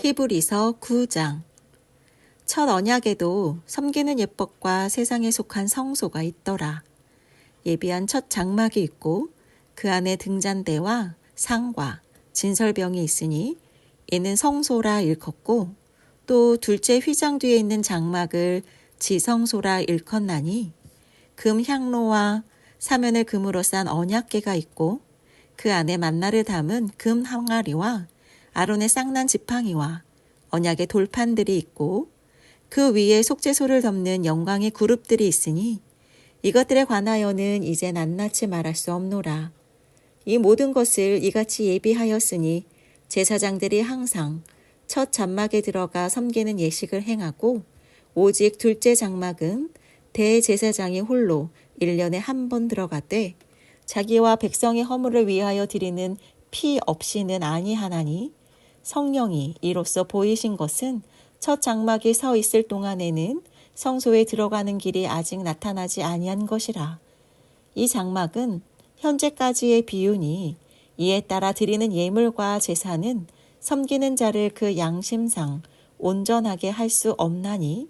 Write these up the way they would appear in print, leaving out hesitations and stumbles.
히브리서 9장. 첫 언약에도 섬기는 예법과 세상에 속한 성소가 있더라. 예비한 첫 장막이 있고 그 안에 등잔대와 상과 진설병이 있으니 이는 성소라 일컫고, 또 둘째 휘장 뒤에 있는 장막을 지성소라 일컫나니, 금 향로와 사면을 금으로 싼 언약궤가 있고 그 안에 만나를 담은 금 항아리와 아론의 쌍난 지팡이와 언약의 돌판들이 있고, 그 위에 속죄소를 덮는 영광의 그룹들이 있으니 이것들에 관하여는 이제 낱낱이 말할 수 없노라. 이 모든 것을 이같이 예비하였으니 제사장들이 항상 첫 장막에 들어가 섬기는 예식을 행하고, 오직 둘째 장막은 대제사장이 홀로 1년에 한 번 들어가되 자기와 백성의 허물을 위하여 드리는 피 없이는 아니하나니, 성령이 이로써 보이신 것은 첫 장막이 서 있을 동안에는 성소에 들어가는 길이 아직 나타나지 아니한 것이라. 이 장막은 현재까지의 비유니, 이에 따라 드리는 예물과 제사는 섬기는 자를 그 양심상 온전하게 할 수 없나니,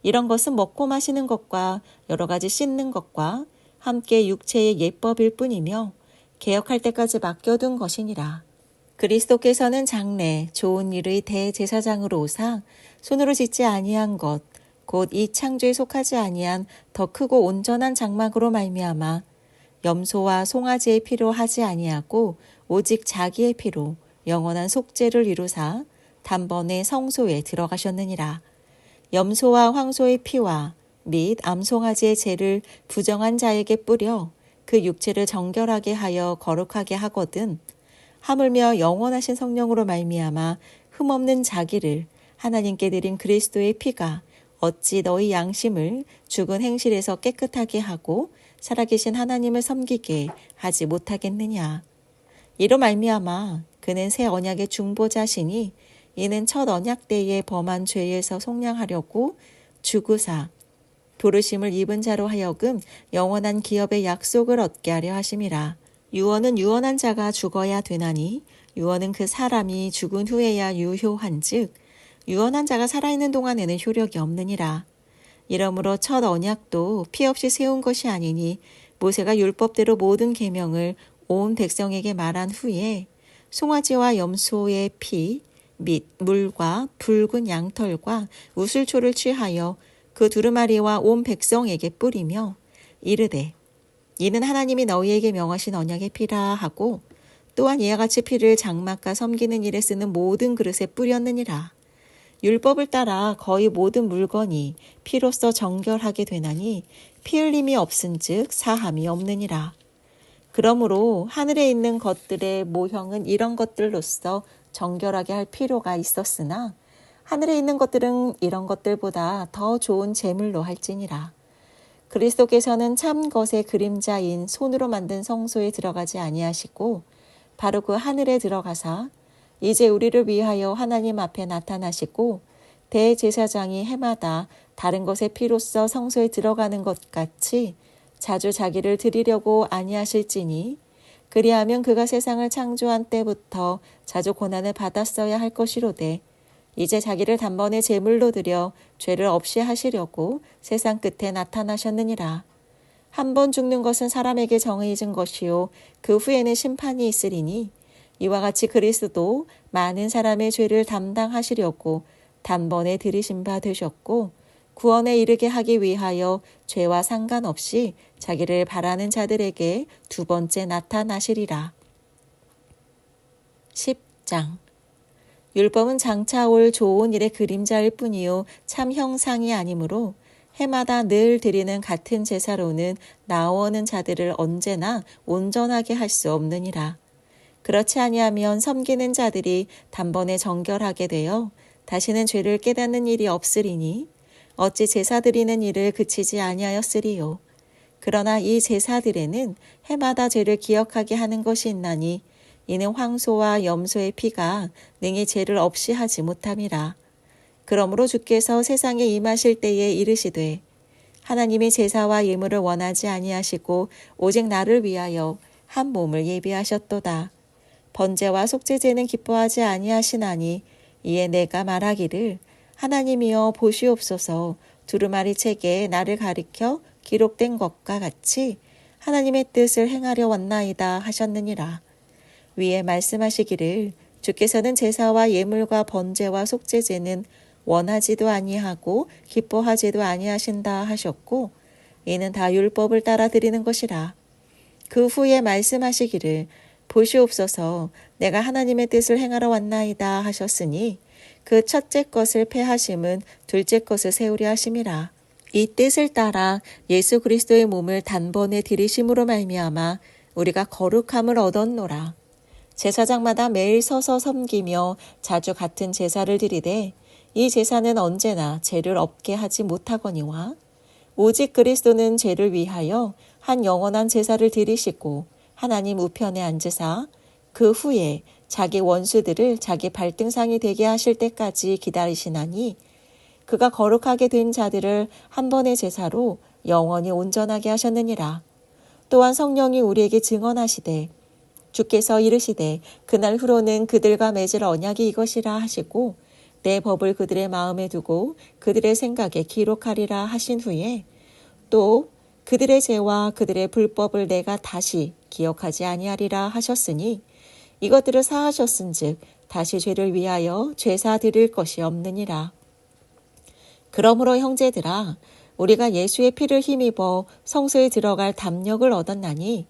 이런 것은 먹고 마시는 것과 여러 가지 씻는 것과 함께 육체의 예법일 뿐이며 개혁할 때까지 맡겨둔 것이니라. 그리스도께서는 장래 좋은 일의 대제사장으로 오사 손으로 짓지 아니한 것, 곧 이 창조에 속하지 아니한 더 크고 온전한 장막으로 말미암아 염소와 송아지의 피로 하지 아니하고 오직 자기의 피로 영원한 속죄를 이루사 단번에 성소에 들어가셨느니라. 염소와 황소의 피와 및 암송아지의 죄를 부정한 자에게 뿌려 그 육체를 정결하게 하여 거룩하게 하거든, 하물며 영원하신 성령으로 말미암아 흠없는 자기를 하나님께 드린 그리스도의 피가 어찌 너희 양심을 죽은 행실에서 깨끗하게 하고 살아계신 하나님을 섬기게 하지 못하겠느냐. 이로 말미암아 그는 새 언약의 중보자시니, 이는 첫 언약 때에 범한 죄에서 속량하려고 죽으사 부르심을 입은 자로 하여금 영원한 기업의 약속을 얻게 하려 하심이라. 유언은 유언한 자가 죽어야 되나니, 유언은 그 사람이 죽은 후에야 유효한즉 유언한 자가 살아있는 동안에는 효력이 없느니라. 이러므로 첫 언약도 피 없이 세운 것이 아니니, 모세가 율법대로 모든 계명을 온 백성에게 말한 후에 송아지와 염소의 피 및 물과 붉은 양털과 우슬초를 취하여 그 두루마리와 온 백성에게 뿌리며 이르되, 이는 하나님이 너희에게 명하신 언약의 피라 하고, 또한 이와 같이 피를 장막과 섬기는 일에 쓰는 모든 그릇에 뿌렸느니라. 율법을 따라 거의 모든 물건이 피로써 정결하게 되나니, 피 흘림이 없은즉 사함이 없느니라. 그러므로 하늘에 있는 것들의 모형은 이런 것들로서 정결하게 할 필요가 있었으나, 하늘에 있는 것들은 이런 것들보다 더 좋은 제물로 할지니라. 그리스도께서는 참 것의 그림자인 손으로 만든 성소에 들어가지 아니하시고 바로 그 하늘에 들어가사 이제 우리를 위하여 하나님 앞에 나타나시고, 대제사장이 해마다 다른 것의 피로써 성소에 들어가는 것 같이 자주 자기를 드리려고 아니하실지니, 그리하면 그가 세상을 창조한 때부터 자주 고난을 받았어야 할 것이로되, 이제 자기를 단번에 제물로 드려 죄를 없이 하시려고 세상 끝에 나타나셨느니라. 한 번 죽는 것은 사람에게 정해진 것이요 그 후에는 심판이 있으리니, 이와 같이 그리스도도 많은 사람의 죄를 담당하시려고 단번에 들이신 바 되셨고, 구원에 이르게 하기 위하여 죄와 상관없이 자기를 바라는 자들에게 두 번째 나타나시리라. 10장. 율법은 장차 올 좋은 일의 그림자일 뿐이요 참 형상이 아니므로 해마다 늘 드리는 같은 제사로는 나오는 자들을 언제나 온전하게 할 수 없느니라. 그렇지 아니하면 섬기는 자들이 단번에 정결하게 되어 다시는 죄를 깨닫는 일이 없으리니, 어찌 제사 드리는 일을 그치지 아니하였으리요. 그러나 이 제사들에는 해마다 죄를 기억하게 하는 것이 있나니, 이는 황소와 염소의 피가 능히 죄를 없이 하지 못함이라. 그러므로 주께서 세상에 임하실 때에 이르시되, 하나님이 제사와 예물을 원하지 아니하시고 오직 나를 위하여 한 몸을 예비하셨도다. 번제와 속죄제는 기뻐하지 아니하시나니 이에 내가 말하기를 하나님이여 보시옵소서 두루마리 책에 나를 가리켜 기록된 것과 같이 하나님의 뜻을 행하려 왔나이다 하셨느니라. 위에 말씀하시기를 주께서는 제사와 예물과 번제와 속죄제는 원하지도 아니하고 기뻐하지도 아니하신다 하셨고 이는 다 율법을 따라 드리는 것이라. 그 후에 말씀하시기를 보시옵소서 내가 하나님의 뜻을 행하러 왔나이다 하셨으니 그 첫째 것을 폐하심은 둘째 것을 세우려 하심이라. 이 뜻을 따라 예수 그리스도의 몸을 단번에 들이심으로 말미암아 우리가 거룩함을 얻었노라. 제사장마다 매일 서서 섬기며 자주 같은 제사를 드리되 이 제사는 언제나 죄를 없게 하지 못하거니와 오직 그리스도는 죄를 위하여 한 영원한 제사를 드리시고 하나님 우편에 앉으사 그 후에 자기 원수들을 자기 발등상이 되게 하실 때까지 기다리시나니 그가 거룩하게 된 자들을 한 번의 제사로 영원히 온전하게 하셨느니라. 또한 성령이 우리에게 증언하시되 주께서 이르시되 그날 후로는 그들과 맺을 언약이 이것이라 하시고 내 법을 그들의 마음에 두고 그들의 생각에 기록하리라 하신 후에 또 그들의 죄와 그들의 불법을 내가 다시 기억하지 아니하리라 하셨으니 이것들을 사하셨은즉 다시 죄를 위하여 죄사 드릴 것이 없느니라. 그러므로 형제들아 우리가 예수의 피를 힘입어 성소에 들어갈 담력을 얻었나니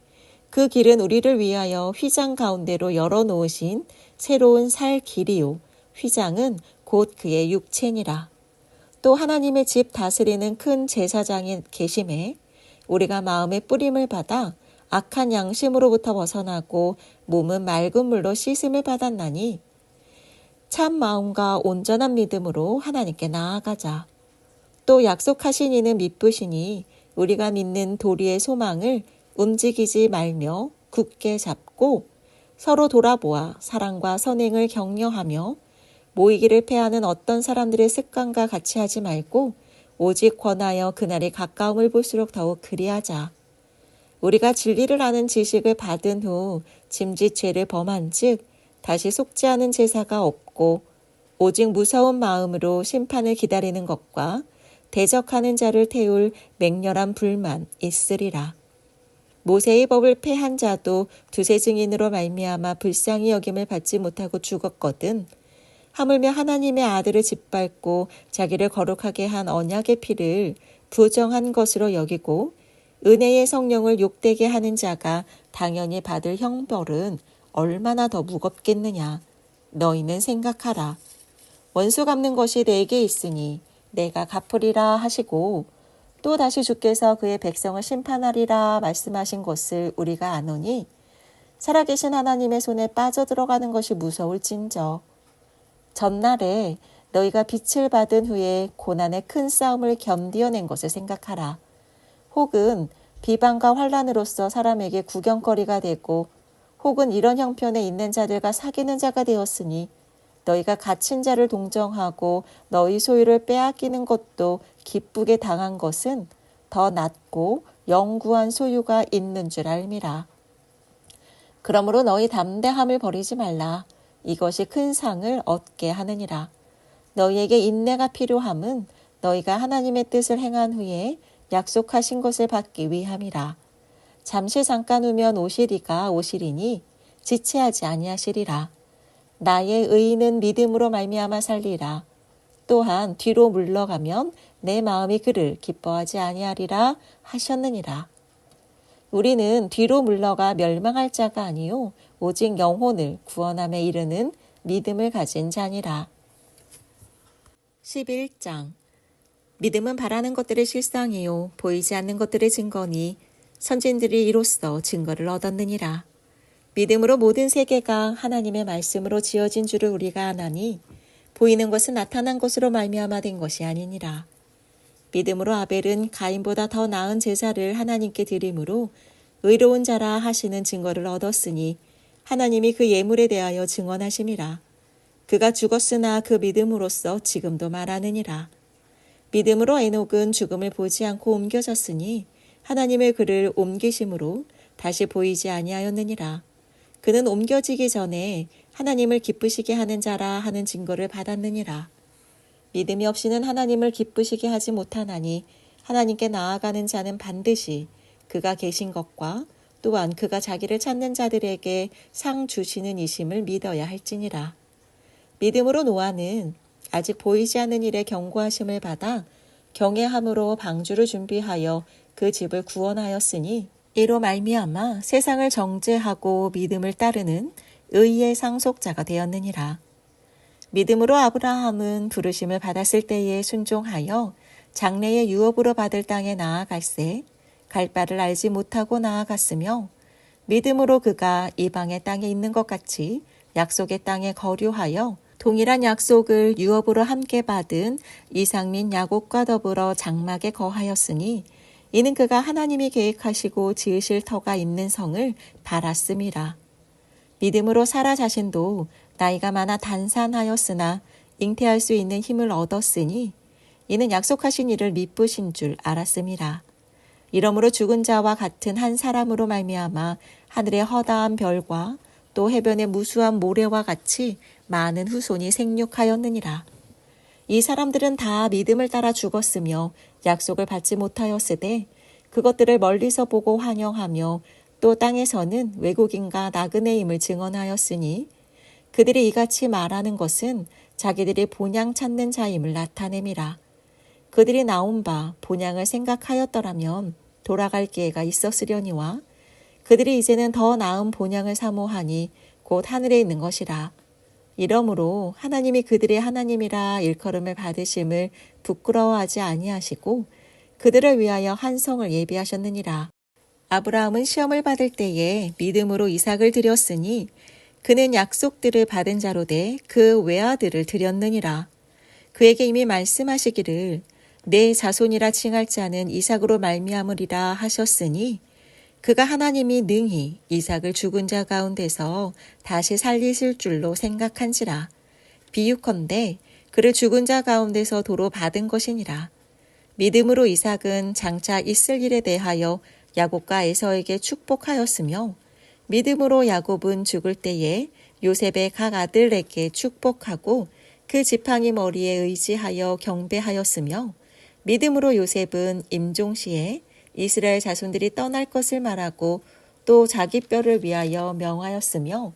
그 길은 우리를 위하여 휘장 가운데로 열어놓으신 새로운 살 길이요 휘장은 곧 그의 육체니라. 또 하나님의 집 다스리는 큰 제사장이 계심에 우리가 마음의 뿌림을 받아 악한 양심으로부터 벗어나고 몸은 맑은 물로 씻음을 받았나니 참 마음과 온전한 믿음으로 하나님께 나아가자. 또 약속하신 이는 믿으시니 우리가 믿는 도리의 소망을 움직이지 말며 굳게 잡고 서로 돌아보아 사랑과 선행을 격려하며 모이기를 패하는 어떤 사람들의 습관과 같이 하지 말고 오직 권하여 그날이 가까움을 볼수록 더욱 그리하자. 우리가 진리를 아는 지식을 받은 후 짐짓 죄를 범한 즉 다시 속지 않은 제사가 없고 오직 무서운 마음으로 심판을 기다리는 것과 대적하는 자를 태울 맹렬한 불만 있으리라. 모세의 법을 폐한 자도 두세 증인으로 말미암아 불쌍히 여김을 받지 못하고 죽었거든. 하물며 하나님의 아들을 짓밟고 자기를 거룩하게 한 언약의 피를 부정한 것으로 여기고 은혜의 성령을 욕되게 하는 자가 당연히 받을 형벌은 얼마나 더 무겁겠느냐. 너희는 생각하라. 원수 갚는 것이 내게 있으니 내가 갚으리라 하시고 또 다시 주께서 그의 백성을 심판하리라 말씀하신 것을 우리가 아노니 살아계신 하나님의 손에 빠져들어가는 것이 무서울진저. 전날에 너희가 빛을 받은 후에 고난의 큰 싸움을 견디어낸 것을 생각하라. 혹은 비방과 환난으로서 사람에게 구경거리가 되고 혹은 이런 형편에 있는 자들과 사귀는 자가 되었으니 너희가 갇힌 자를 동정하고 너희 소유를 빼앗기는 것도 기쁘게 당한 것은 더 낫고 영구한 소유가 있는 줄 알미라. 그러므로 너희 담대함을 버리지 말라. 이것이 큰 상을 얻게 하느니라. 너희에게 인내가 필요함은 너희가 하나님의 뜻을 행한 후에 약속하신 것을 받기 위함이라. 잠시 잠깐 후면 오시리가 오시리니 지체하지 아니하시리라. 나의 의인은 믿음으로 말미암아 살리라. 또한 뒤로 물러가면 내 마음이 그를 기뻐하지 아니하리라 하셨느니라. 우리는 뒤로 물러가 멸망할 자가 아니요 오직 영혼을 구원함에 이르는 믿음을 가진 자니라. 11장 믿음은 바라는 것들의 실상이요 보이지 않는 것들의 증거니 선진들이 이로써 증거를 얻었느니라. 믿음으로 모든 세계가 하나님의 말씀으로 지어진 줄을 우리가 아나니 보이는 것은 나타난 것으로 말미암아 된 것이 아니니라. 믿음으로 아벨은 가인보다 더 나은 제사를 하나님께 드림으로 의로운 자라 하시는 증거를 얻었으니 하나님이 그 예물에 대하여 증언하심이라. 그가 죽었으나 그 믿음으로써 지금도 말하느니라. 믿음으로 에녹은 죽음을 보지 않고 옮겨졌으니 하나님의 그를 옮기심으로 다시 보이지 아니하였느니라. 그는 옮겨지기 전에 하나님을 기쁘시게 하는 자라 하는 증거를 받았느니라. 믿음이 없이는 하나님을 기쁘시게 하지 못하나니 하나님께 나아가는 자는 반드시 그가 계신 것과 또한 그가 자기를 찾는 자들에게 상 주시는 이심을 믿어야 할지니라. 믿음으로 노아는 아직 보이지 않는 일에 경고하심을 받아 경외함으로 방주를 준비하여 그 집을 구원하였으니 이로 말미암아 세상을 정죄하고 믿음을 따르는 의의 상속자가 되었느니라. 믿음으로 아브라함은 부르심을 받았을 때에 순종하여 장래의 유업으로 받을 땅에 나아갈새 갈 바를 알지 못하고 나아갔으며 믿음으로 그가 이방의 땅에 있는 것 같이 약속의 땅에 거류하여 동일한 약속을 유업으로 함께 받은 이삭 및 야곱과 더불어 장막에 거하였으니 이는 그가 하나님이 계획하시고 지으실 터가 있는 성을 바랐음이라. 믿음으로 사라 자신도 나이가 많아 단산하였으나 잉태할 수 있는 힘을 얻었으니 이는 약속하신 이를 미쁘신 줄 알았음이라. 이러므로 죽은 자와 같은 한 사람으로 말미암아 하늘의 허다한 별과 또 해변의 무수한 모래와 같이 많은 후손이 생육하였느니라. 이 사람들은 다 믿음을 따라 죽었으며 약속을 받지 못하였으되 그것들을 멀리서 보고 환영하며 또 땅에서는 외국인과 나그네임을 증언하였으니 그들이 이같이 말하는 것은 자기들이 본향 찾는 자임을 나타냄이라. 그들이 나온 바 본향을 생각하였더라면 돌아갈 기회가 있었으려니와 그들이 이제는 더 나은 본향을 사모하니 곧 하늘에 있는 것이라. 이러므로 하나님이 그들의 하나님이라 일컬음을 받으심을 부끄러워하지 아니하시고 그들을 위하여 한 성을 예비하셨느니라. 아브라함은 시험을 받을 때에 믿음으로 이삭을 드렸으니 그는 약속들을 받은 자로 돼 그 외아들을 드렸느니라. 그에게 이미 말씀하시기를 내 자손이라 칭할 자는 이삭으로 말미암으리라 하셨으니 그가 하나님이 능히 이삭을 죽은 자 가운데서 다시 살리실 줄로 생각한지라. 비유컨대 그를 죽은 자 가운데서 도로 받은 것이니라. 믿음으로 이삭은 장차 있을 일에 대하여 야곱과 에서에게 축복하였으며 믿음으로 야곱은 죽을 때에 요셉의 각 아들에게 축복하고 그 지팡이 머리에 의지하여 경배하였으며 믿음으로 요셉은 임종시에 이스라엘 자손들이 떠날 것을 말하고 또 자기 뼈를 위하여 명하였으며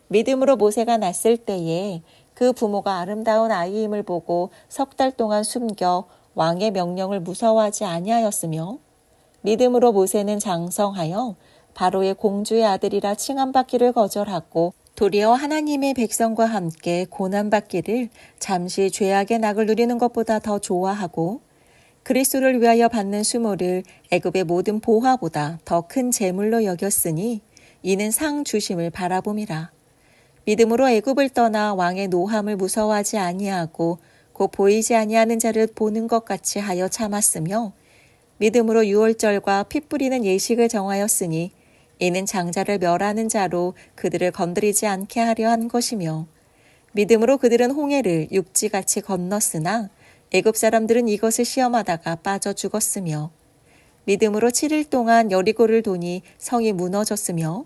믿음으로 모세가 났을 때에 그 부모가 아름다운 아이임을 보고 석 달 동안 숨겨 왕의 명령을 무서워하지 아니하였으며 믿음으로 모세는 장성하여 바로의 공주의 아들이라 칭함받기를 거절하고 도리어 하나님의 백성과 함께 고난받기를 잠시 죄악의 낙을 누리는 것보다 더 좋아하고 그리스도를 위하여 받는 수모를 애굽의 모든 보화보다 더 큰 재물로 여겼으니 이는 상 주심을 바라봄이라. 믿음으로 애굽을 떠나 왕의 노함을 무서워하지 아니하고 곧 보이지 아니하는 자를 보는 것 같이 하여 참았으며 믿음으로 유월절과 피 뿌리는 예식을 정하였으니 이는 장자를 멸하는 자로 그들을 건드리지 않게 하려 한 것이며 믿음으로 그들은 홍해를 육지같이 건넜으나 애굽 사람들은 이것을 시험하다가 빠져 죽었으며 믿음으로 7일 동안 여리고를 도니 성이 무너졌으며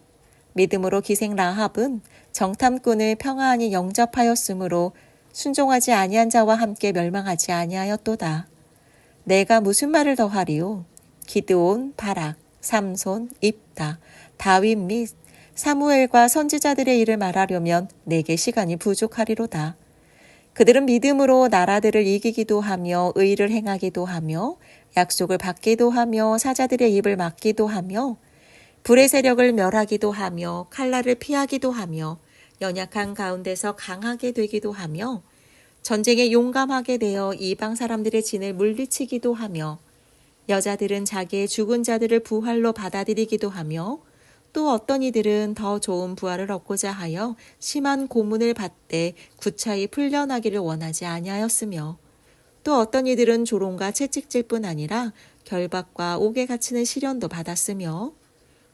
믿음으로 기생 라합은 정탐꾼을 평안히 영접하였으므로 순종하지 아니한 자와 함께 멸망하지 아니하였도다. 내가 무슨 말을 더하리요? 기드온, 바락, 삼손, 입다, 다윗 및 사무엘과 선지자들의 일을 말하려면 내게 시간이 부족하리로다. 그들은 믿음으로 나라들을 이기기도 하며 의를 행하기도 하며 약속을 받기도 하며 사자들의 입을 막기도 하며 불의 세력을 멸하기도 하며 칼날을 피하기도 하며 연약한 가운데서 강하게 되기도 하며 전쟁에 용감하게 되어 이방 사람들의 진을 물리치기도 하며 여자들은 자기의 죽은 자들을 부활로 받아들이기도 하며 또 어떤 이들은 더 좋은 부활을 얻고자 하여 심한 고문을 받되 구차히 풀려나기를 원하지 아니하였으며 또 어떤 이들은 조롱과 채찍질 뿐 아니라 결박과 옥에 갇히는 시련도 받았으며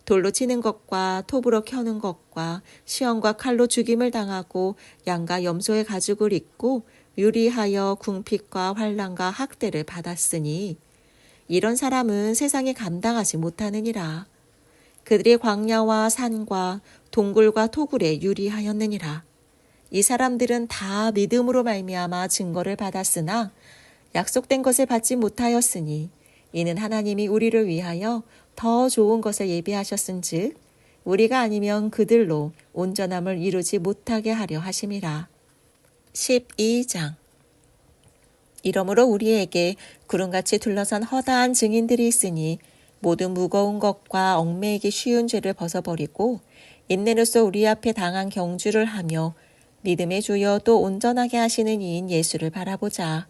돌로 치는 것과 톱으로 켜는 것과 시험과 칼로 죽임을 당하고 양과 염소의 가죽을 입고 유리하여 궁핍과 환난과 학대를 받았으니 이런 사람은 세상에 감당하지 못하느니라. 그들이 광야와 산과 동굴과 토굴에 유리하였느니라. 이 사람들은 다 믿음으로 말미암아 증거를 받았으나 약속된 것을 받지 못하였으니 이는 하나님이 우리를 위하여 더 좋은 것을 예비하셨은즉 우리가 아니면 그들로 온전함을 이루지 못하게 하려 하심이라. 12장. 이러므로 우리에게 구름같이 둘러선 허다한 증인들이 있으니 모든 무거운 것과 얽매이기 쉬운 죄를 벗어버리고 인내로써 우리 앞에 당한 경주를 하며 믿음의 주여 또 온전하게 하시는 이인 예수를 바라보자.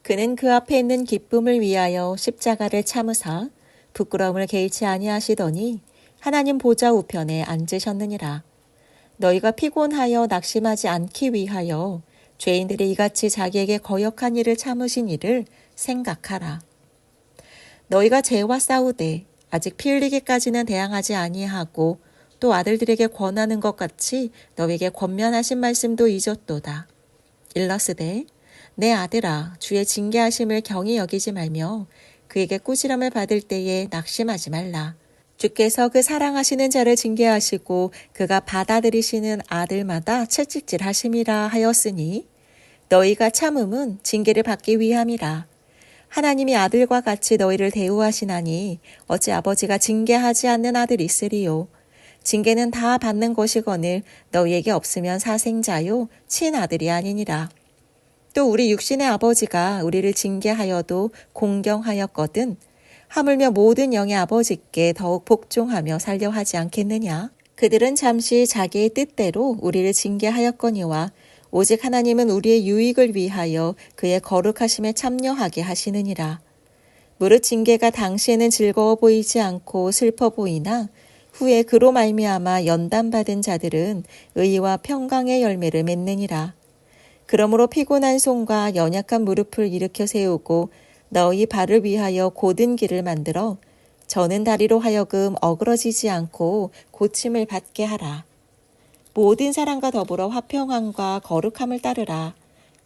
그는 그 앞에 있는 기쁨을 위하여 십자가를 참으사 부끄러움을 개의치 아니하시더니 하나님 보좌 우편에 앉으셨느니라. 너희가 피곤하여 낙심하지 않기 위하여 죄인들이 이같이 자기에게 거역한 일을 참으신 일을 생각하라. 너희가 죄와 싸우되 아직 피 흘리기까지는 대항하지 아니하고 또 아들들에게 권하는 것 같이 너에게 권면하신 말씀도 잊었도다. 일러스되 내 아들아 주의 징계하심을 경히 여기지 말며 그에게 꾸지람을 받을 때에 낙심하지 말라. 주께서 그 사랑하시는 자를 징계하시고 그가 받아들이시는 아들마다 채찍질하심이라 하였으니 너희가 참음은 징계를 받기 위함이라. 하나님이 아들과 같이 너희를 대우하시나니 어찌 아버지가 징계하지 않는 아들이 있으리요. 징계는 다 받는 것이거늘 너희에게 없으면 사생자요 친아들이 아니니라. 또 우리 육신의 아버지가 우리를 징계하여도 공경하였거든 하물며 모든 영의 아버지께 더욱 복종하며 살려 하지 않겠느냐. 그들은 잠시 자기의 뜻대로 우리를 징계하였거니와 오직 하나님은 우리의 유익을 위하여 그의 거룩하심에 참여하게 하시느니라. 무릇 징계가 당시에는 즐거워 보이지 않고 슬퍼 보이나 후에 그로 말미암아 연단받은 자들은 의와 평강의 열매를 맺느니라. 그러므로 피곤한 손과 연약한 무릎을 일으켜 세우고 너희 발을 위하여 곧은 길을 만들어 저는 다리로 하여금 어그러지지 않고 고침을 받게 하라. 모든 사람과 더불어 화평함과 거룩함을 따르라.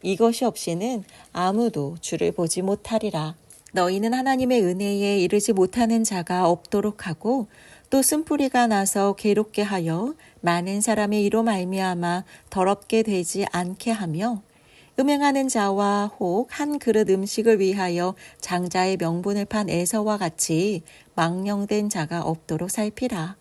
이것이 없이는 아무도 주를 보지 못하리라. 너희는 하나님의 은혜에 이르지 못하는 자가 없도록 하고 또 쓴뿌리가 나서 괴롭게 하여 많은 사람의 이로 말미암아 더럽게 되지 않게 하며 음행하는 자와 혹 한 그릇 음식을 위하여 장자의 명분을 판 에서와 같이 망령된 자가 없도록 살피라.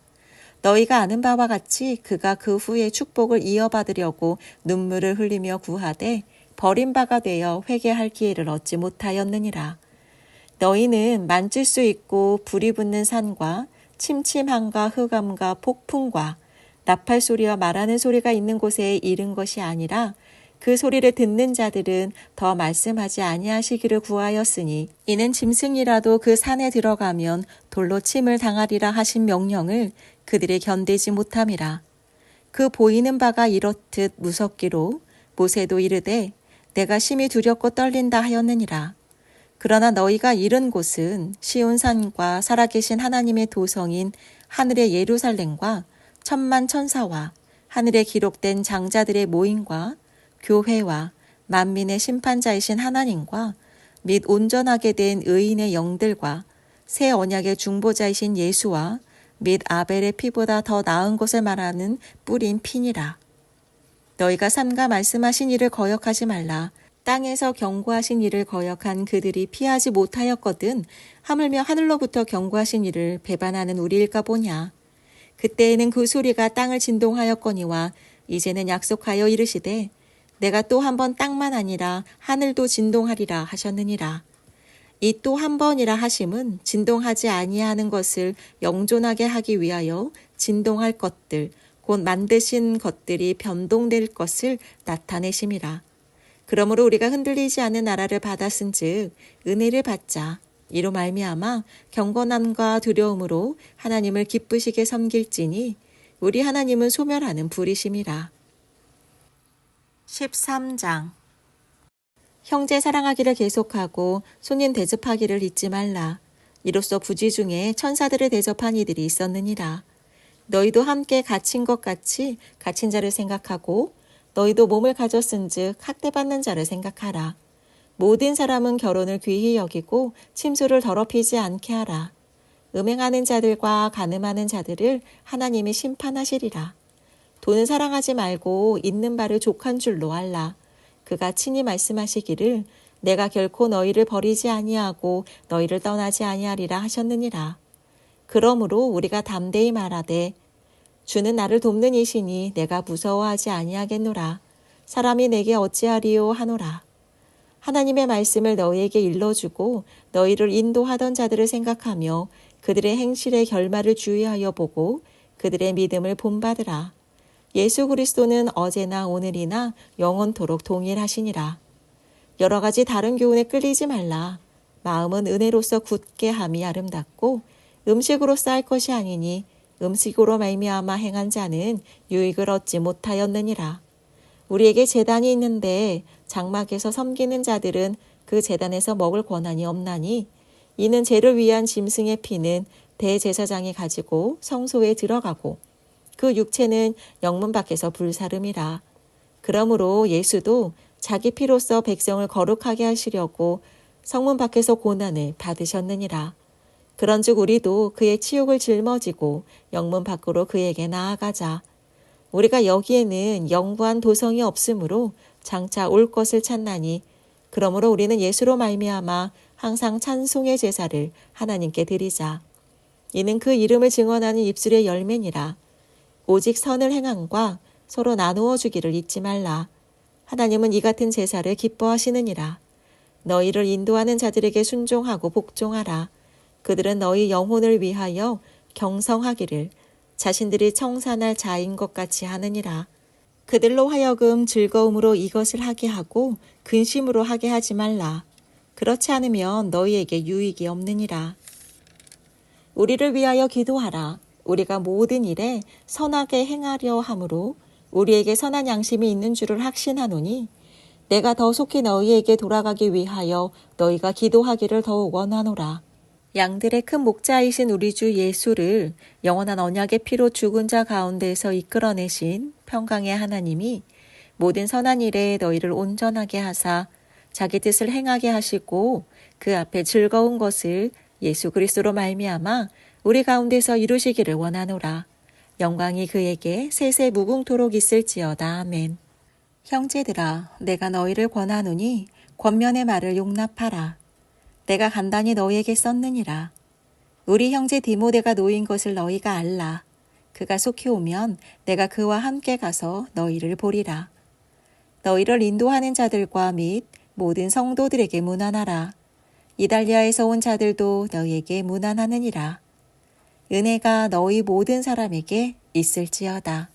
너희가 아는 바와 같이 그가 그 후에 축복을 이어받으려고 눈물을 흘리며 구하되 버린 바가 되어 회개할 기회를 얻지 못하였느니라. 너희는 만질 수 있고 불이 붙는 산과 침침함과 흑암과 폭풍과 나팔 소리와 말하는 소리가 있는 곳에 이른 것이 아니라 그 소리를 듣는 자들은 더 말씀하지 아니하시기를 구하였으니 이는 짐승이라도 그 산에 들어가면 돌로 침을 당하리라 하신 명령을 그들이 견디지 못함이라. 그 보이는 바가 이렇듯 무섭기로 모세도 이르되 내가 심히 두렵고 떨린다 하였느니라. 그러나 너희가 이른 곳은 시온산과 살아계신 하나님의 도성인 하늘의 예루살렘과 천만 천사와 하늘에 기록된 장자들의 모임과 교회와 만민의 심판자이신 하나님과 및 온전하게 된 의인의 영들과 새 언약의 중보자이신 예수와 및 아벨의 피보다 더 나은 것을 말하는 뿌린 피니라. 너희가 삼가 말씀하신 일을 거역하지 말라. 땅에서 경고하신 일을 거역한 그들이 피하지 못하였거든 하물며 하늘로부터 경고하신 일을 배반하는 우리일까 보냐. 그때에는 그 소리가 땅을 진동하였거니와 이제는 약속하여 이르시되 내가 또 한 번 땅만 아니라 하늘도 진동하리라 하셨느니라. 이 또 한 번이라 하심은 진동하지 아니하는 것을 영존하게 하기 위하여 진동할 것들 곧 만드신 것들이 변동될 것을 나타내심이라. 그러므로 우리가 흔들리지 않는 나라를 받았은즉 은혜를 받자. 이로 말미암아 경건함과 두려움으로 하나님을 기쁘시게 섬길지니 우리 하나님은 소멸하는 불이심이라. 13장. 형제 사랑하기를 계속하고 손님 대접하기를 잊지 말라. 이로써 부지 중에 천사들을 대접한 이들이 있었느니라. 너희도 함께 갇힌 것 같이 갇힌 자를 생각하고 너희도 몸을 가졌은즉 학대받는 자를 생각하라. 모든 사람은 결혼을 귀히 여기고 침소를 더럽히지 않게 하라. 음행하는 자들과 간음하는 자들을 하나님이 심판하시리라. 돈을 사랑하지 말고 있는 바를 족한 줄로 알라. 그가 친히 말씀하시기를 내가 결코 너희를 버리지 아니하고 너희를 떠나지 아니하리라 하셨느니라. 그러므로 우리가 담대히 말하되 주는 나를 돕는 이시니 내가 무서워하지 아니하겠노라. 사람이 내게 어찌하리요 하노라. 하나님의 말씀을 너희에게 일러주고 너희를 인도하던 자들을 생각하며 그들의 행실의 결말을 주의하여 보고 그들의 믿음을 본받으라. 예수 그리스도는 어제나 오늘이나 영원토록 동일하시니라. 여러 가지 다른 교훈에 끌리지 말라. 마음은 은혜로서 굳게 함이 아름답고 음식으로써 할 것이 아니니 음식으로 말미암아 행한 자는 유익을 얻지 못하였느니라. 우리에게 제단이 있는데 장막에서 섬기는 자들은 그 제단에서 먹을 권한이 없나니 이는 죄를 위한 짐승의 피는 대제사장이 가지고 성소에 들어가고 그 육체는 영문 밖에서 불사름이라. 그러므로 예수도 자기 피로써 백성을 거룩하게 하시려고 성문 밖에서 고난을 받으셨느니라. 그런즉 우리도 그의 치욕을 짊어지고 영문 밖으로 그에게 나아가자. 우리가 여기에는 영구한 도성이 없으므로 장차 올 것을 찾나니 그러므로 우리는 예수로 말미암아 항상 찬송의 제사를 하나님께 드리자. 이는 그 이름을 증언하는 입술의 열매니라. 오직 선을 행함과 서로 나누어 주기를 잊지 말라. 하나님은 이 같은 제사를 기뻐하시느니라. 너희를 인도하는 자들에게 순종하고 복종하라. 그들은 너희 영혼을 위하여 경성하기를 자신들이 청산할 자인 것 같이 하느니라. 그들로 하여금 즐거움으로 이것을 하게 하고 근심으로 하게 하지 말라. 그렇지 않으면 너희에게 유익이 없느니라. 우리를 위하여 기도하라. 우리가 모든 일에 선하게 행하려 함으로 우리에게 선한 양심이 있는 줄을 확신하노니 내가 더 속히 너희에게 돌아가기 위하여 너희가 기도하기를 더욱 원하노라. 양들의 큰 목자이신 우리 주 예수를 영원한 언약의 피로 죽은 자 가운데서 이끌어내신 평강의 하나님이 모든 선한 일에 너희를 온전하게 하사 자기 뜻을 행하게 하시고 그 앞에 즐거운 것을 예수 그리스도로 말미암아 우리 가운데서 이루시기를 원하노라. 영광이 그에게 세세 무궁토록 있을지어다. 아멘. 형제들아, 내가 너희를 권하노니 권면의 말을 용납하라. 내가 간단히 너희에게 썼느니라. 우리 형제 디모데가 놓인 것을 너희가 알라. 그가 속히 오면 내가 그와 함께 가서 너희를 보리라. 너희를 인도하는 자들과 및 모든 성도들에게 문안하라. 이달리아에서 온 자들도 너희에게 문안하느니라. 은혜가 너희 모든 사람에게 있을지어다.